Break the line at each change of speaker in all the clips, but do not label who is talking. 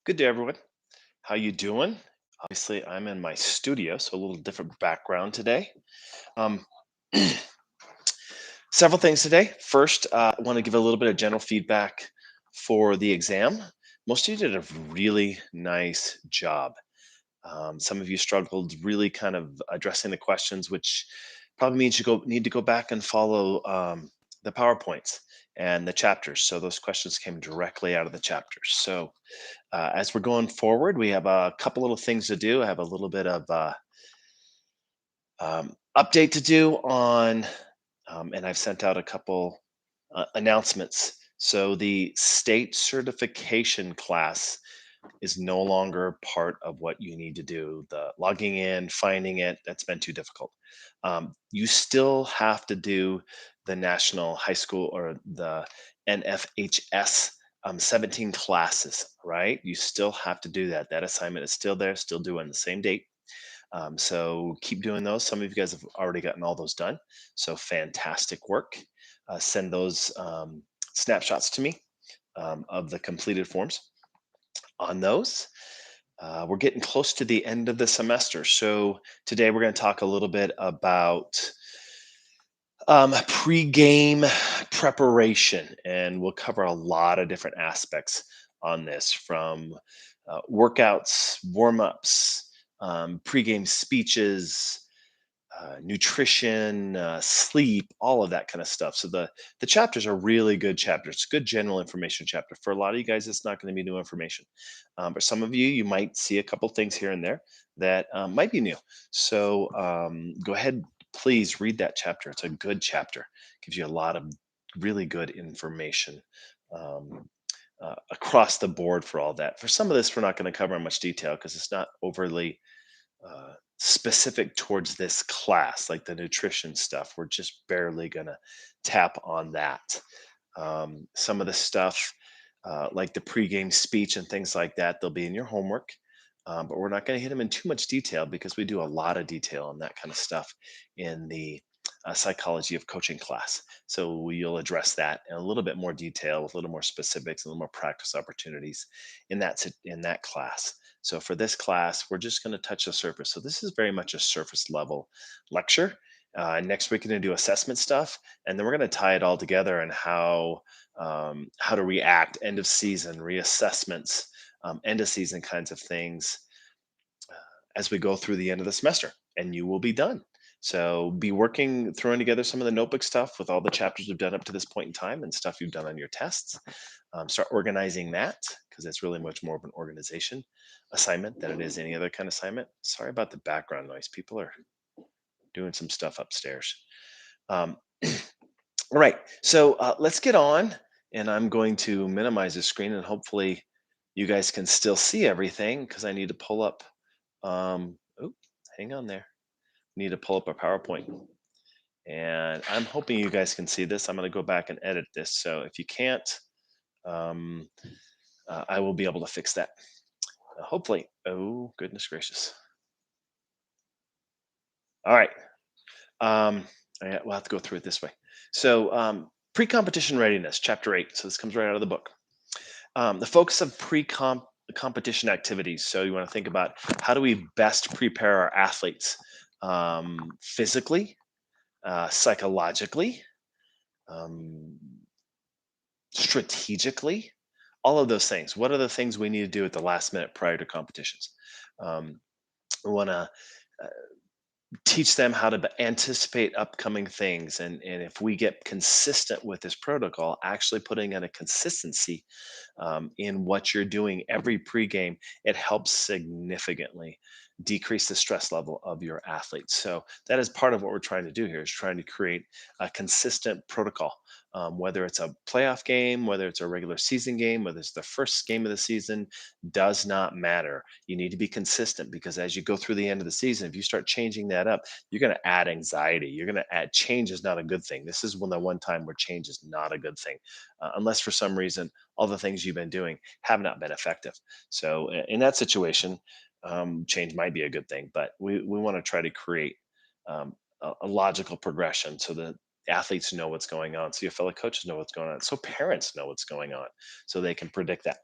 Good day, everyone. How you doing? Obviously, I'm in my studio, so a little different background today. Um, Several things today. First, I want to give a little bit of general feedback for the exam. Most of you did a really nice job. Some of you struggled really kind of addressing the questions, which probably means you need to go back and follow the PowerPoints and the chapters. So those questions came directly out of the chapters. So as we're going forward, we have a couple little things to do. I have a little bit of update to do on, and I've sent out a couple announcements. So the state certification class is no longer part of what you need to do. The logging in, finding it, that's been too difficult. You still have to do the National High School or the NFHS 17 classes, right? You still have to do that. That assignment is still there, still due on the same date. So keep doing those. Some of you guys have already gotten all those done. So fantastic work. Send those snapshots to me of the completed forms on those. We're getting close to the end of the semester. So today we're going to talk a little bit about pre-game preparation, and we'll cover a lot of different aspects on this, from workouts, warm-ups, pre-game speeches, nutrition, sleep, all of that kind of stuff. So the chapters are really good chapters. It's a good general information chapter. For a lot of you guys, it's not going to be new information, but some of you, you might see a couple things here and there that might be new. So go ahead, please read that chapter. It's a good chapter. Gives you a lot of really good information. Across the board for all that. For some of this, we're not going to cover in much detail because it's not overly specific towards this class, like the nutrition stuff. We're just barely going to tap on that. Some of the stuff, like the pregame speech and things like that, they'll be in your homework. But we're not going to hit them in too much detail because we do a lot of detail on that kind of stuff in the psychology of coaching class. So you'll address that in a little bit more detail, with a little more specifics, a little more practice opportunities in that class. So for this class, we're just going to touch the surface. So this is very much a surface level lecture. Next week, we're going to do assessment stuff, and then we're going to tie it all together and how to react, end of season reassessments, end of season kinds of things as we go through the end of the semester, and you will be done. So be working, throwing together some of the notebook stuff with all the chapters we've done up to this point in time and stuff you've done on your tests. Start organizing that because it's really much more of an organization assignment than it is any other kind of assignment. Sorry about the background noise. People are doing some stuff upstairs. Um, all right, so let's get on, and I'm going to minimize the screen, and hopefully you guys can still see everything because I need to pull up. Oh, hang on there. Need to pull up a PowerPoint. And I'm hoping you guys can see this. I'm going to go back and edit this. So if you can't, um, I will be able to fix that. Hopefully. Oh, goodness gracious. All right. Um, we'll have to go through it this way. So, pre competition readiness, chapter 8. So this comes right out of the book. The focus of competition activities. So you want to think about how do we best prepare our athletes physically, psychologically, um, strategically, all of those things. What are the things we need to do at the last minute prior to competitions? Um, we want to teach them how to anticipate upcoming things, and if we get consistent with this protocol, actually putting in a consistency in what you're doing every pregame, it helps significantly decrease the stress level of your athletes. So that is part of what we're trying to do here, is trying to create a consistent protocol. Whether it's a playoff game, whether it's a regular season game, whether it's the first game of the season, does not matter. You need to be consistent, because as you go through the end of the season, if you start changing that up, you're going to add anxiety. You're going to add, change is not a good thing. This is one time where change is not a good thing, unless for some reason all the things you've been doing have not been effective. So in that situation, change might be a good thing, but we want to try to create a logical progression so that athletes know what's going on, so your fellow coaches know what's going on, so parents know what's going on, so they can predict that.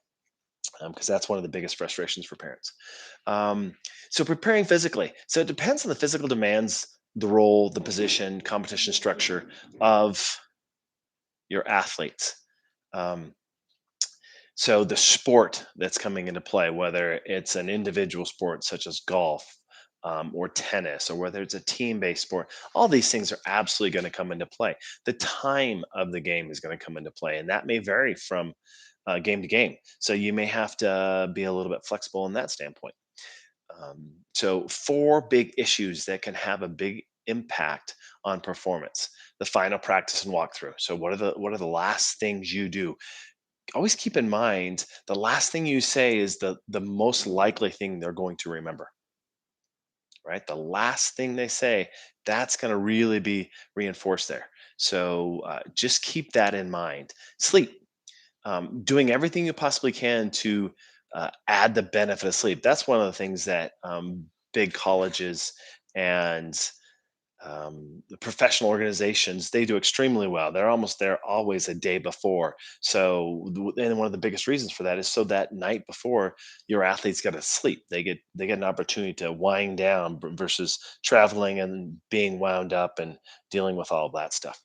because that's one of the biggest frustrations for parents. Um, so preparing physically. So it depends on the physical demands, the role, the position, competition structure of your athletes. Um, so the sport that's coming into play, whether it's an individual sport such as golf or tennis, or whether it's a team-based sport, all these things are absolutely going to come into play. The time of the game is going to come into play, and that may vary from game to game. So you may have to be a little bit flexible in that standpoint. So, four big issues that can have a big impact on performance. The final practice and walkthrough. So, what are the last things you do? Always keep in mind the last thing you say is the most likely thing they're going to remember. Right, the last thing they say, that's going to really be reinforced there. So, just keep that in mind. Sleep, doing everything you possibly can to add the benefit of sleep. That's one of the things that big colleges and the professional organizations, they do extremely well. They're almost there always a day before. So and one of the biggest reasons for that is so that night before your athletes get to sleep, they get an opportunity to wind down versus traveling and being wound up and dealing with all of that stuff.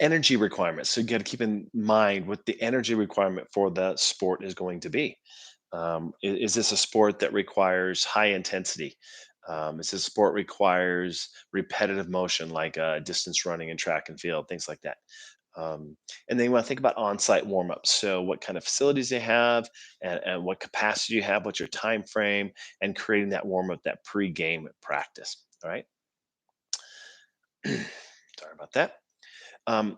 Energy requirements. So you got to keep in mind what the energy requirement for the sport is going to be. Is this a sport that requires high intensity? Is this sport requires repetitive motion like distance running and track and field, things like that? And then you want to think about on-site warm-ups. So what kind of facilities they have and what capacity you have, what's your time frame, and creating that warm-up, that pre-game practice. All right. Sorry about that. We're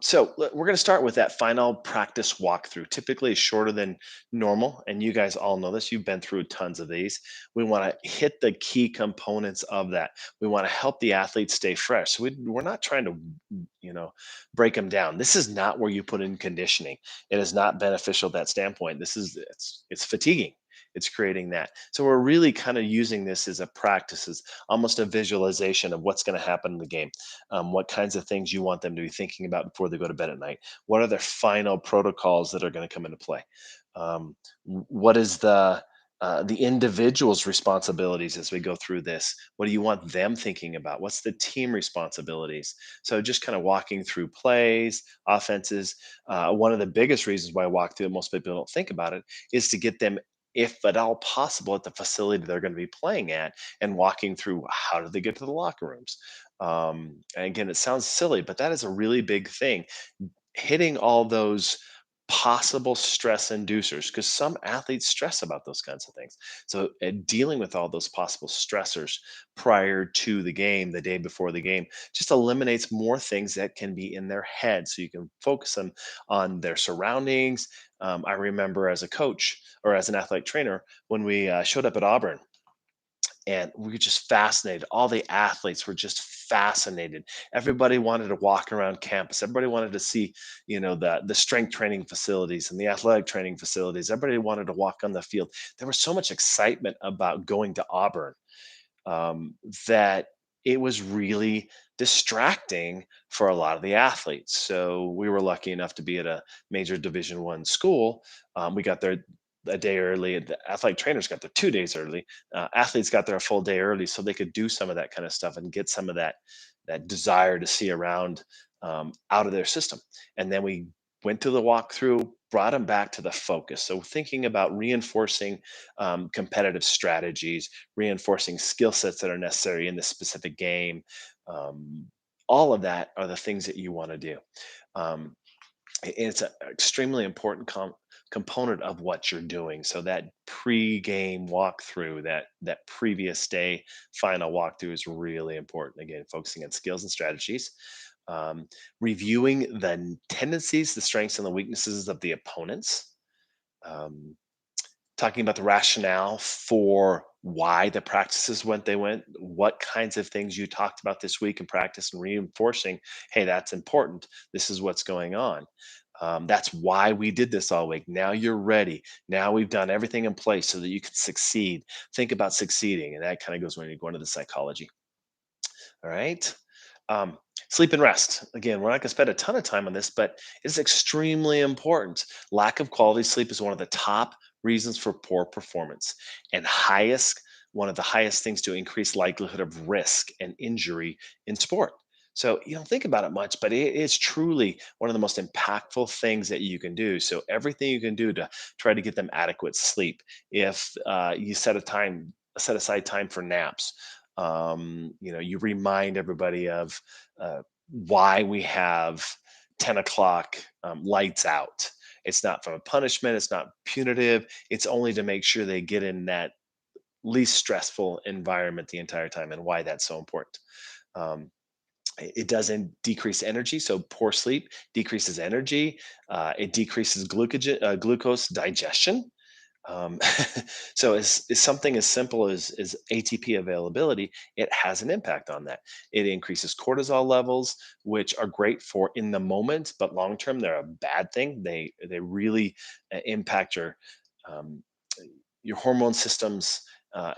going to start with that final practice walkthrough. Typically, it's shorter than normal, and you guys all know this. You've been through tons of these. We want to hit the key components of that. We want to help the athletes stay fresh. So we're not trying to, break them down. This is not where you put in conditioning. It is not beneficial at that standpoint. It's fatiguing. It's creating that. So we're really kind of using this as a practice, as almost a visualization of what's going to happen in the game, what kinds of things you want them to be thinking about before they go to bed at night. What are their final protocols that are going to come into play? What is the individual's responsibilities as we go through this? What do you want them thinking about? What's the team responsibilities? So just kind of walking through plays, offenses. One of the biggest reasons why I walk through it, most people don't think about it, is to get them, if at all possible, at the facility they're going to be playing at, and walking through how do they get to the locker rooms. And again, it sounds silly, but that is a really big thing. Hitting all those possible stress inducers, because some athletes stress about those kinds of things. So, dealing with all those possible stressors prior to the game, the day before the game, just eliminates more things that can be in their head. So you can focus on their surroundings. I remember as a coach or as an athletic trainer when we showed up at Auburn, and we were just fascinated. All the athletes were just fascinated. Everybody wanted to walk around campus. Everybody wanted to see, the strength training facilities and the athletic training facilities. Everybody wanted to walk on the field. There was so much excitement about going to Auburn, that it was really distracting for a lot of the athletes. So we were lucky enough to be at a major Division 1 school. We got there a day early. The athletic trainers got there 2 days early. Athletes got there a full day early, so they could do some of that kind of stuff and get some of that desire to see around, out of their system. And then we went through the walkthrough, brought them back to the focus. So thinking about reinforcing competitive strategies, reinforcing skill sets that are necessary in this specific game. Um, all of that are the things that you want to do. Um, and it's an extremely important component of what you're doing. So that pre-game walkthrough, that previous day final walkthrough is really important. Again, focusing on skills and strategies, um, reviewing the tendencies, the strengths, and the weaknesses of the opponents. Um, Talking about the rationale for why the practices went they went, what kinds of things you talked about this week in practice, and reinforcing, hey, that's important. This is what's going on. That's why we did this all week. Now you're ready. Now we've done everything in place so that you can succeed. Think about succeeding. And that kind of goes when you go into the psychology. All right. Um, Sleep and rest. Again, we're not going to spend a ton of time on this, but it's extremely important. Lack of quality sleep is one of the top reasons for poor performance, and highest one of the highest things to increase likelihood of risk and injury in sport. So you don't think about it much, but it is truly one of the most impactful things that you can do. So everything you can do to try to get them adequate sleep. If you set aside time for naps. You remind everybody of why we have 10 o'clock lights out. It's not from a punishment. It's not punitive. It's only to make sure they get in that least stressful environment the entire time, and why that's so important. Um, it doesn't decrease energy, so poor sleep decreases energy. It decreases glucose digestion. um, so is something as simple as ATP availability, it has an impact on that. It increases cortisol levels, which are great for in the moment, but long term they're a bad thing. They really impact um, your hormone systems,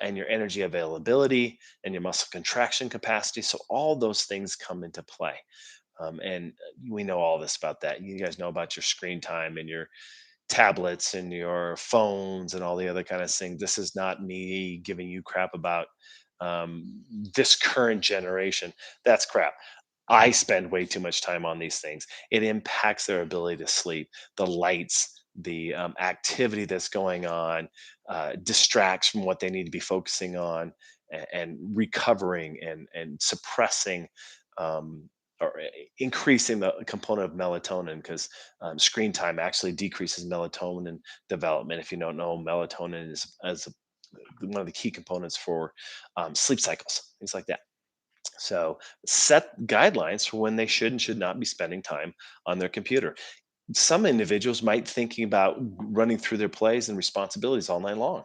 and your energy availability and your muscle contraction capacity. So all those things come into play. And we know all this about that. You guys know about your screen time and your tablets and your phones and all the other kind of things. This is not me giving you crap about this current generation. That's crap. I spend way too much time on these things. It impacts their ability to sleep. The lights, the activity that's going on, distracts from what they need to be focusing on, and recovering and suppressing. Um, or increasing the component of melatonin, because screen time actually decreases melatonin development. If you don't know, melatonin is as one of the key components for sleep cycles, things like that. So set guidelines for when they should and should not be spending time on their computer. Some individuals might thinking about running through their plays and responsibilities all night long.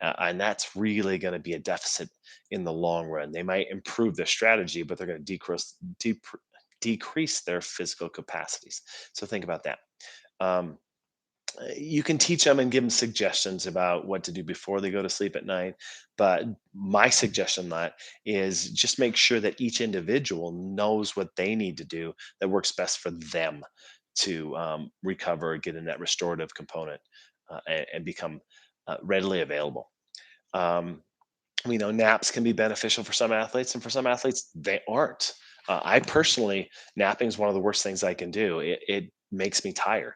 And that's really going to be a deficit in the long run. They might improve their strategy, but they're going to decrease their physical capacities. So think about that. Um, you can teach them and give them suggestions about what to do before they go to sleep at night. But my suggestion on that is just make sure that each individual knows what they need to do that works best for them to recover, get in that restorative component, and become readily available. Um, we know naps can be beneficial for some athletes, and for some athletes, they aren't. I personally, napping is one of the worst things I can do. It makes me tired.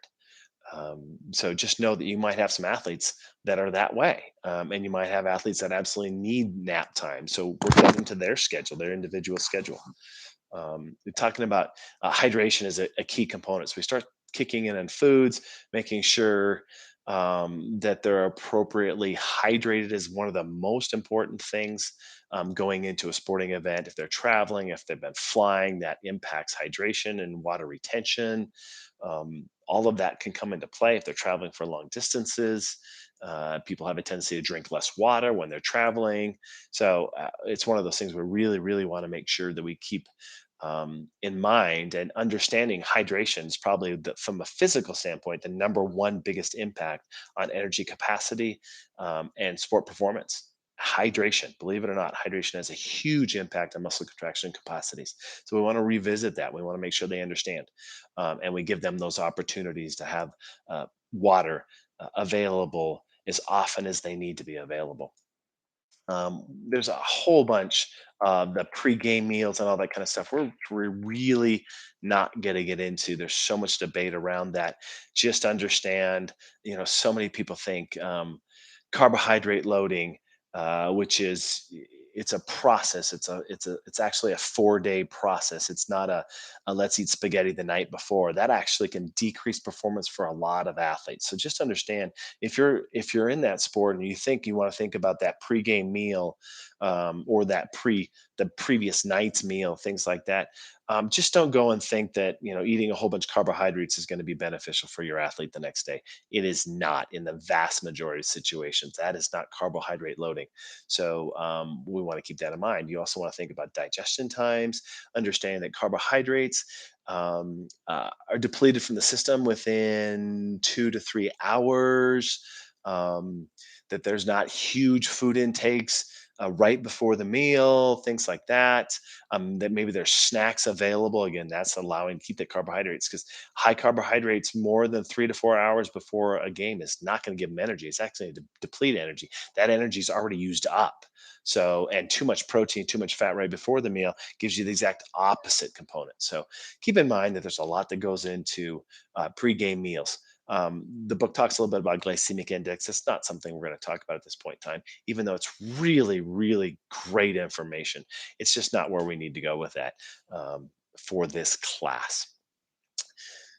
So just know that you might have some athletes that are that way, and you might have athletes that absolutely need nap time. So work that into their schedule, their individual schedule. We're talking about hydration is a key component. So we start kicking in on foods, making sure that they're appropriately hydrated is one of the most important things going into a sporting event. If they're traveling, if they've been flying, that impacts hydration and water retention. All of that can come into play if they're traveling for long distances. People have a tendency to drink less water when they're traveling. So it's one of those things we really, really want to make sure that we keep in mind, and understanding hydration is probably from a physical standpoint the number one biggest impact on energy capacity and sport performance. Hydration, believe it or not, hydration has a huge impact on muscle contraction capacities. So we want to revisit that. We want to make sure they understand, and we give them those opportunities to have water available as often as they need to be available. There's a whole bunch of the pre-game meals and all that kind of stuff. We're really not going to get into. There's so much debate around that. Just understand, so many people think carbohydrate loading, which is it's a process. It's actually a 4-day process. It's not a let's eat spaghetti the night before. That actually can decrease performance for a lot of athletes. So just understand, if you're in that sport and you think you want to think about that pregame meal, or the previous night's meal, things like that. Just don't go and think that eating a whole bunch of carbohydrates is going to be beneficial for your athlete the next day. It is not in the vast majority of situations. That is not carbohydrate loading. So we want to keep that in mind. You also want to think about digestion times, understanding that carbohydrates are depleted from the system within 2 to 3 hours. Um, that there's not huge food intakes right before the meal, things like that. That maybe there's snacks available. Again, that's allowing to keep the carbohydrates, because high carbohydrates more than 3 to 4 hours before a game is not going to give them energy. It's actually going to deplete energy. That energy is already used up. So, and too much protein, too much fat right before the meal gives you the exact opposite component. So, keep in mind that there's a lot that goes into pre-game meals. The book talks a little bit about glycemic index. It's not something we're going to talk about at this point in time, even though it's really, really great information. It's just not where we need to go with that for this class.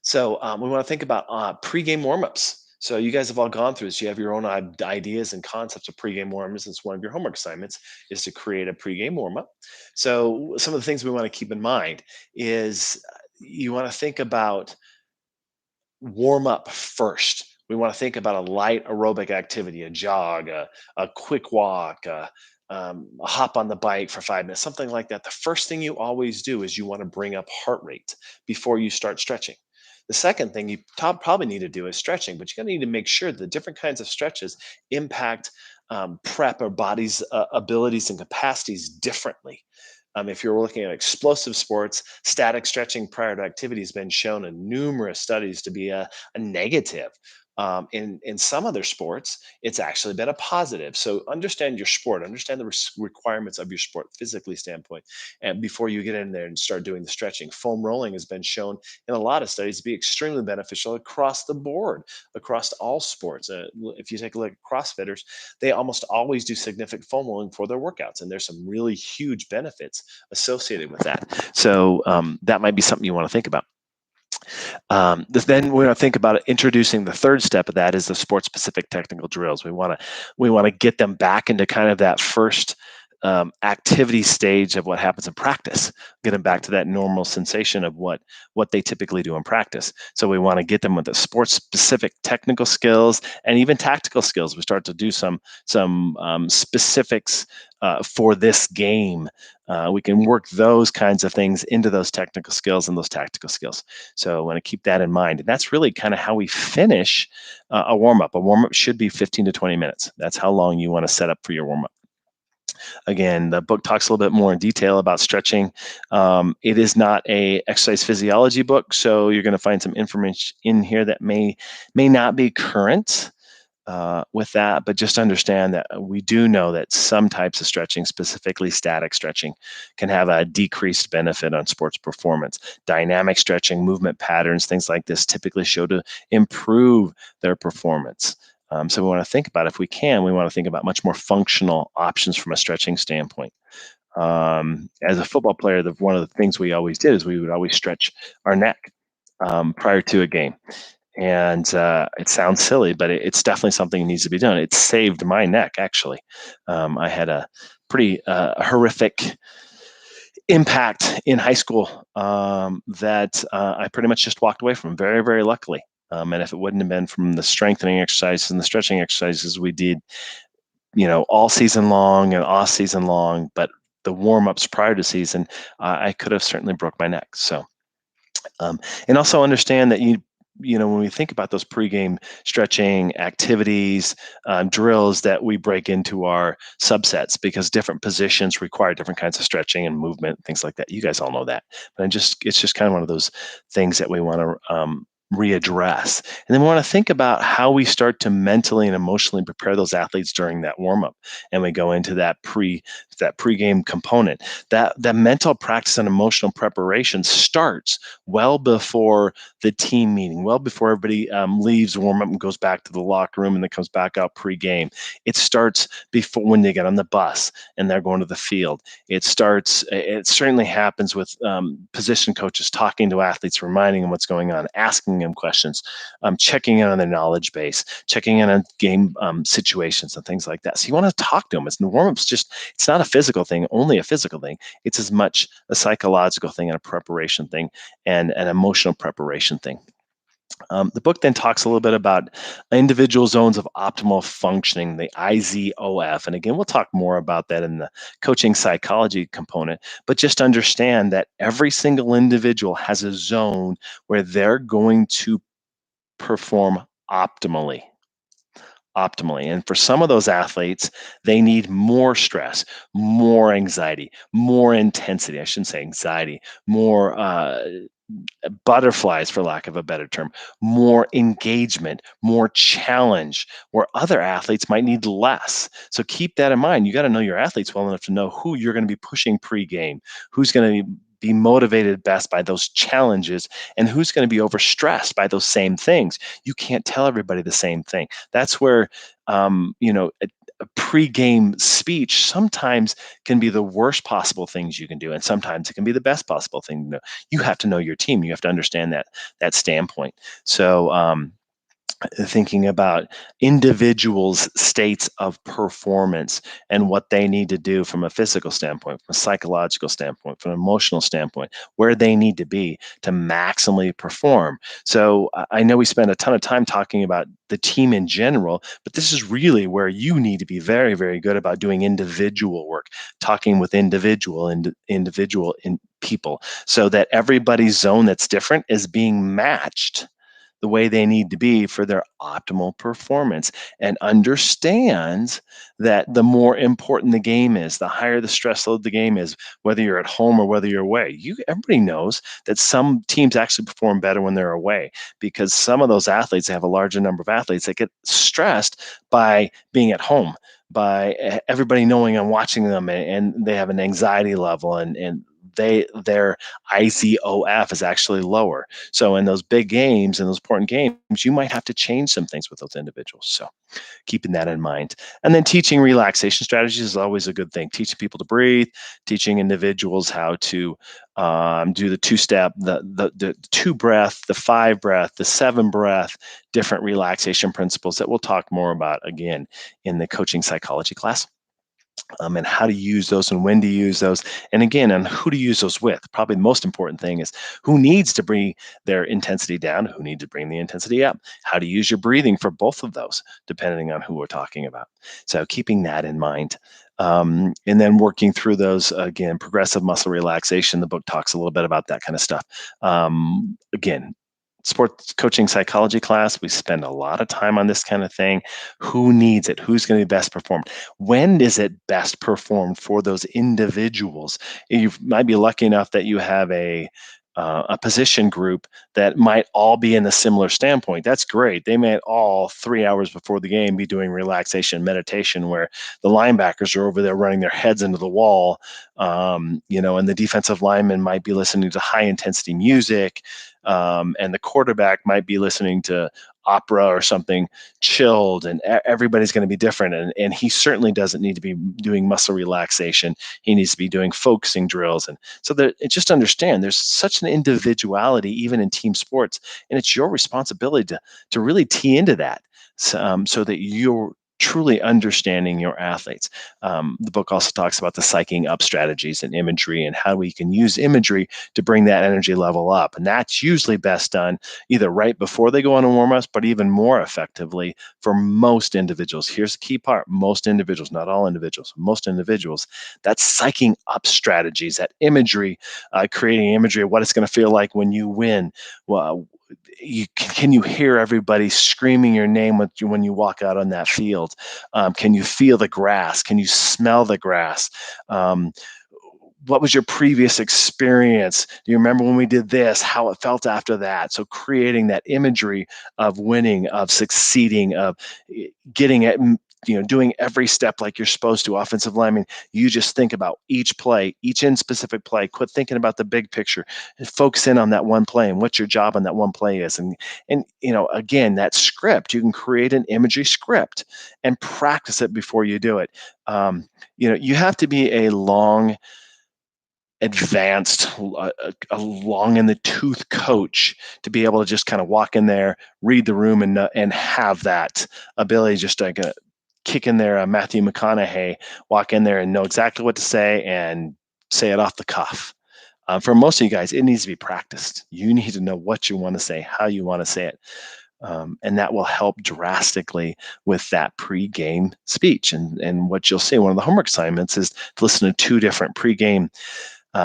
So we want to think about pregame warmups. So you guys have all gone through this. You have your own ideas and concepts of pregame warmups. It's one of your homework assignments is to create a pregame warmup. So some of the things we want to keep in mind is you want to think about warm up first. We want to think about a light aerobic activity, a jog, a quick walk, a hop on the bike for 5 minutes, something like that. The first thing you always do is you want to bring up heart rate before you start stretching. The second thing you probably need to do is stretching, but you're going to need to make sure that different kinds of stretches impact prep or body's abilities and capacities differently. If you're looking at explosive sports, static stretching prior to activity has been shown in numerous studies to be a negative. In some other sports, it's actually been a positive. So understand your sport, understand the requirements of your sport physically standpoint, and before you get in there and start doing the stretching. Foam rolling has been shown in a lot of studies to be extremely beneficial across the board, across all sports. If you take a look at CrossFitters, they almost always do significant foam rolling for their workouts, and there's some really huge benefits associated with that. So that might be something you want to think about. Then we want to think about introducing the third step of that is the sport specific technical drills. We want to get them back into kind of that first activity stage of what happens in practice, get them back to that normal sensation of what they typically do in practice. So we want to get them with the sports specific technical skills and even tactical skills. We start to do some specifics for this game. We can work those kinds of things into those technical skills and those tactical skills. So I want to keep that in mind. And that's really kind of how we finish a warm up. A warm up should be 15 to 20 minutes. That's how long you want to set up for your warm up. Again, the book talks a little bit more in detail about stretching. It is not a exercise physiology book, so you're going to find some information in here that may not be current with that, but just understand that we do know that some types of stretching, specifically static stretching, can have a decreased benefit on sports performance. Dynamic stretching, movement patterns, things like this typically show to improve their performance. So we want to think about, if we can, we want to think about much more functional options from a stretching standpoint. As a football player, one of the things we always did is we would always stretch our neck prior to a game. And it sounds silly, but it's definitely something that needs to be done. It saved my neck, actually. I had a pretty horrific impact in high school that I pretty much just walked away from, very, very luckily. And if it wouldn't have been from the strengthening exercises and the stretching exercises we did, all season long and off season long, but the warm ups prior to season, I could have certainly broke my neck. So, and also understand that when we think about those pregame stretching activities, drills, that we break into our subsets because different positions require different kinds of stretching and movement, things like that. You guys all know that, but it's just kind of one of those things that we want to readdress. And then we want to think about how we start to mentally and emotionally prepare those athletes during that warm up, and we go into that pregame component. That mental practice and emotional preparation starts well before the team meeting, well before everybody leaves warm up and goes back to the locker room and then comes back out pregame. It starts before, when they get on the bus and they're going to the field. It certainly happens with position coaches talking to athletes, reminding them what's going on, asking them questions, checking in on their knowledge base, checking in on game situations and things like that. So you want to talk to them. The warm-up's it's not a physical thing, only a physical thing. It's as much a psychological thing and a preparation thing and an emotional preparation thing. The book then talks a little bit about individual zones of optimal functioning, the IZOF. And again, we'll talk more about that in the coaching psychology component, but just understand that every single individual has a zone where they're going to perform optimally. optimally. And for some of those athletes, they need more stress, more anxiety, more intensity. I shouldn't say anxiety, more butterflies, for lack of a better term, more engagement, more challenge, where other athletes might need less. So keep that in mind. You got to know your athletes well enough to know who you're going to be pushing pre-game, who's going to be motivated best by those challenges, and who's going to be overstressed by those same things. You can't tell everybody the same thing. That's where a pre-game speech sometimes can be the worst possible things you can do, and sometimes it can be the best possible thing to do. You have to know your team. You have to understand that standpoint. So thinking about individuals' states of performance and what they need to do from a physical standpoint, from a psychological standpoint, from an emotional standpoint, where they need to be to maximally perform. So I know we spend a ton of time talking about the team in general, but this is really where you need to be very, very good about doing individual work, talking with individual in people, so that everybody's zone that's different is being matched the way they need to be for their optimal performance, and understands that the more important the game is, the higher the stress load the game is, whether you're at home or whether you're away. Everybody knows that some teams actually perform better when they're away, because some of those athletes have a larger number of athletes that get stressed by being at home, by everybody knowing and watching them, and they have an anxiety level, and their IZOF is actually lower. So in those big games and those important games, you might have to change some things with those individuals. So keeping that in mind. And then teaching relaxation strategies is always a good thing. Teaching people to breathe, teaching individuals how to do the two-step, the two breath, the five breath, the seven breath, different relaxation principles that we'll talk more about again in the coaching psychology class, and how to use those and when to use those. And again, on who to use those with. Probably the most important thing is who needs to bring their intensity down, who needs to bring the intensity up, how to use your breathing for both of those, depending on who we're talking about. So keeping that in mind. And then working through those, again, progressive muscle relaxation. The book talks a little bit about that kind of stuff. Again, sports coaching psychology class, we spend a lot of time on this kind of thing. Who needs it? Who's going to be best performed? When is it best performed for those individuals? You might be lucky enough that you have a position group that might all be in a similar standpoint. That's great. They may all 3 hours before the game be doing relaxation meditation, where the linebackers are over there running their heads into the wall, and the defensive lineman might be listening to high intensity music, and the quarterback might be listening to opera or something chilled, and everybody's going to be different, and he certainly doesn't need to be doing muscle relaxation. He needs to be doing focusing drills. And so just understand there's such an individuality even in team sports, and it's your responsibility to really tee into that, so that you're truly understanding your athletes. The book also talks about the psyching up strategies and imagery, and how we can use imagery to bring that energy level up. And that's usually best done either right before they go on a warm ups, but even more effectively for most individuals. Here's the key part: most individuals, not all individuals, most individuals, that's psyching up strategies, that imagery, creating imagery of what it's going to feel like when you win. Well, can you hear everybody screaming your name when you walk out on that field? Can you feel the grass? Can you smell the grass? Um, what was your previous experience? Do you remember when we did this, how it felt after that? So creating that imagery of winning, of succeeding, of getting it, doing every step like you're supposed to. Offensive lineman, you just think about each play, each in specific play. Quit thinking about the big picture. Focus in on that one play and what your job on that one play is. And again, that script, you can create an imagery script and practice it before you do it. You have to be a long advanced, a long in the tooth coach to be able to just kind of walk in there, read the room, and have that ability, just like a kick in there, a Matthew McConaughey, walk in there and know exactly what to say and say it off the cuff. For most of you guys, it needs to be practiced. You need to know what you want to say, how you want to say it. And that will help drastically with that pre-game speech. And what you'll see, one of the homework assignments is to listen to two different pre-game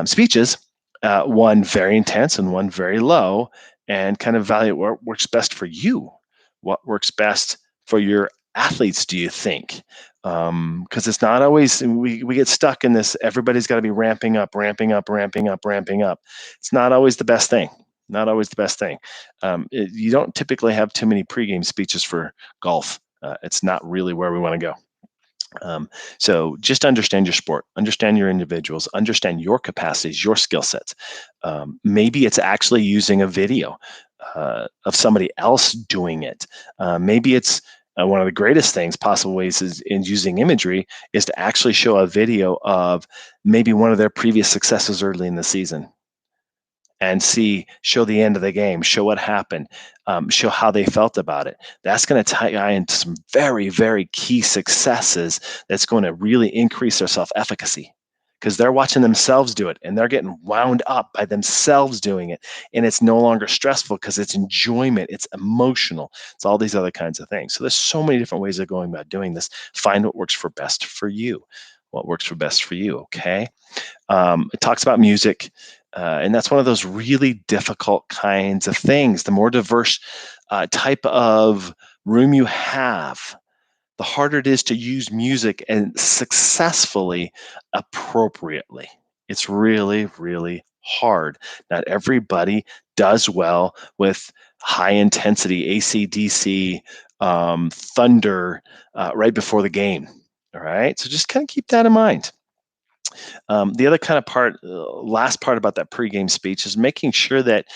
speeches, one very intense and one very low, and kind of evaluate what works best for you, what works best for your athletes do you think? Because it's not always, we get stuck in this, everybody's got to be ramping up, ramping up, ramping up, ramping up. It's not always the best thing. Not always the best thing. You don't typically have too many pregame speeches for golf. It's not really where we want to go. So just understand your sport, understand your individuals, understand your capacities, your skill sets. Maybe it's actually using a video of somebody else doing it. Maybe it's one of the greatest things, possible ways is in using imagery, is to actually show a video of maybe one of their previous successes early in the season and show the end of the game, show what happened, show how they felt about it. That's going to tie into some very, very key successes that's going to really increase their self-efficacy because they're watching themselves do it and they're getting wound up by themselves doing it. And it's no longer stressful because it's enjoyment, it's emotional, it's all these other kinds of things. So there's so many different ways of going about doing this. Find what works for best for you. What works for best for you, okay? It talks about music, and that's one of those really difficult kinds of things. The more diverse type of room you have, the harder it is to use music and successfully, appropriately. It's really, really hard. Not everybody does well with high intensity AC/DC thunder right before the game. All right, so just kind of keep that in mind. The other kind of part, last part about that pregame speech is making sure that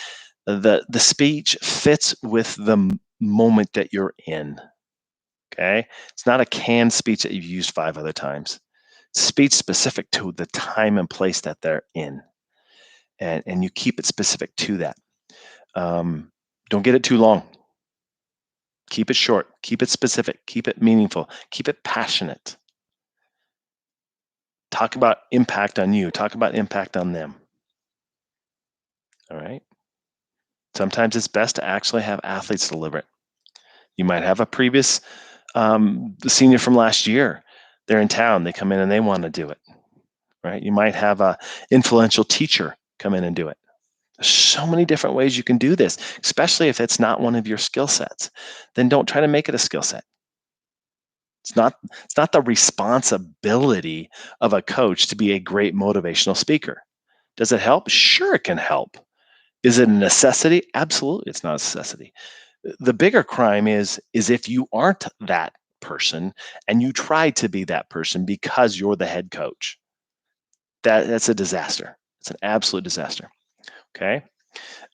the speech fits with the moment that you're in. Okay, it's not a canned speech that you've used 5 other times. It's speech specific to the time and place that they're in, and you keep it specific to that. Don't get it too long. Keep it short. Keep it specific. Keep it meaningful. Keep it passionate. Talk about impact on you. Talk about impact on them. All right. Sometimes it's best to actually have athletes deliver it. You might have a previous senior from last year. They're in town. They come in and they want to do it, right? You might have a influential teacher come in and do it. There's so many different ways you can do this, especially if it's not one of your skill sets. Then don't try to make it a skill set. It's not the responsibility of a coach to be a great motivational speaker. Does it help? Sure, it can help. Is it a necessity? Absolutely, it's not a necessity. The bigger crime is if you aren't that person and you try to be that person because you're the head coach. That's a disaster. It's an absolute disaster. Okay.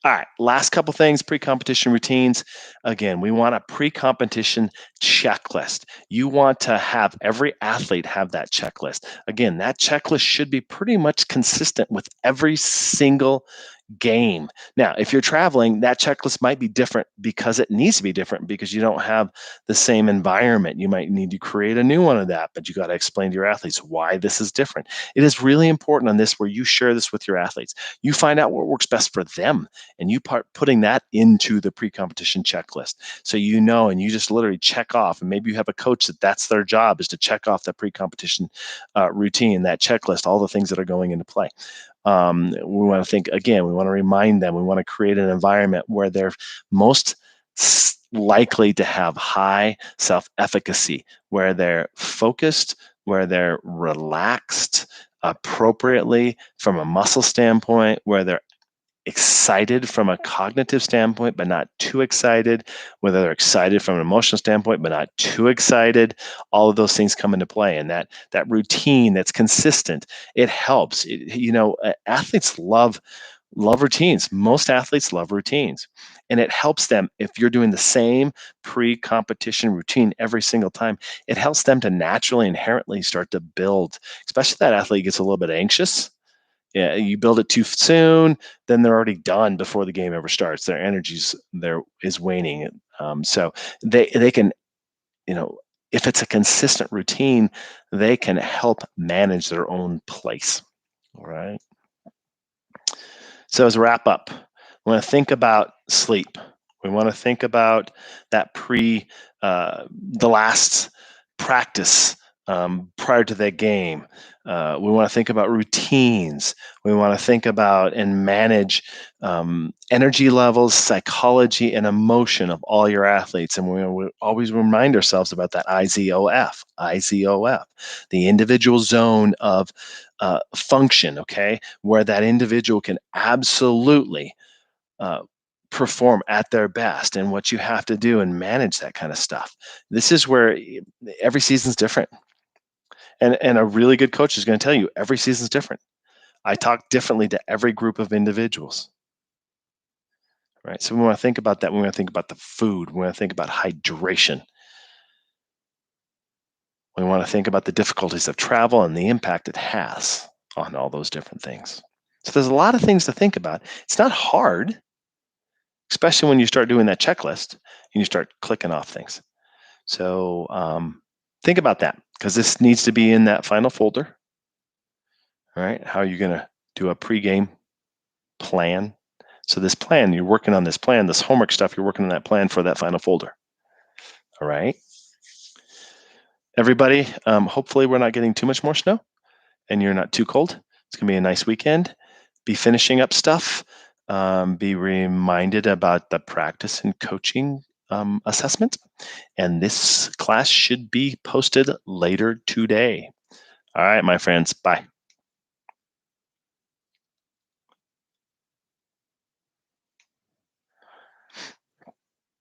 All right. Last couple things, pre-competition routines. Again, we want a pre-competition checklist. You want to have every athlete have that checklist. Again, that checklist should be pretty much consistent with every single game. Now, if you're traveling, that checklist might be different because it needs to be different because you don't have the same environment. You might need to create a new one of that, but you got to explain to your athletes why this is different. It is really important on this where you share this with your athletes. You find out what works best for them and you putting that into the pre-competition checklist. So you know, and you just literally check off, and maybe you have a coach that's their job is to check off that pre-competition routine, that checklist, all the things that are going into play. We want to think again, we want to remind them, we want to create an environment where they're most likely to have high self-efficacy, where they're focused, where they're relaxed appropriately from a muscle standpoint, where they're excited from a cognitive standpoint, but not too excited, whether they're excited from an emotional standpoint, but not too excited. All of those things come into play. And that routine that's consistent, it helps. Athletes love routines. Most athletes love routines. And it helps them if you're doing the same pre-competition routine every single time. It helps them to naturally, inherently start to build, especially if that athlete gets a little bit anxious. Yeah, you build it too soon, then they're already done before the game ever starts. Their energies there is waning. So they can, if it's a consistent routine, they can help manage their own place. All right. So as a wrap up, we want to think about sleep. We want to think about that the last practice prior to that game. We want to think about routines. We want to think about and manage energy levels, psychology, and emotion of all your athletes. And we always remind ourselves about that IZOF, the individual zone of function, okay, where that individual can absolutely uh, perform at their best and what you have to do and manage that kind of stuff. This is where every season's different. And a really good coach is going to tell you every season's different. I talk differently to every group of individuals, right? So we want to think about that. We want to think about the food. We want to think about hydration. We want to think about the difficulties of travel and the impact it has on all those different things. So there's a lot of things to think about. It's not hard, especially when you start doing that checklist and you start clicking off things. So think about that because this needs to be in that final folder. All right. How are you going to do a pregame plan? So this plan, you're working on this plan, this homework stuff, you're working on that plan for that final folder. All right. Everybody, hopefully we're not getting too much more snow and you're not too cold. It's going to be a nice weekend. Be finishing up stuff. Be reminded about the practice and coaching assessment. And this class should be posted later today. All right, my friends. Bye.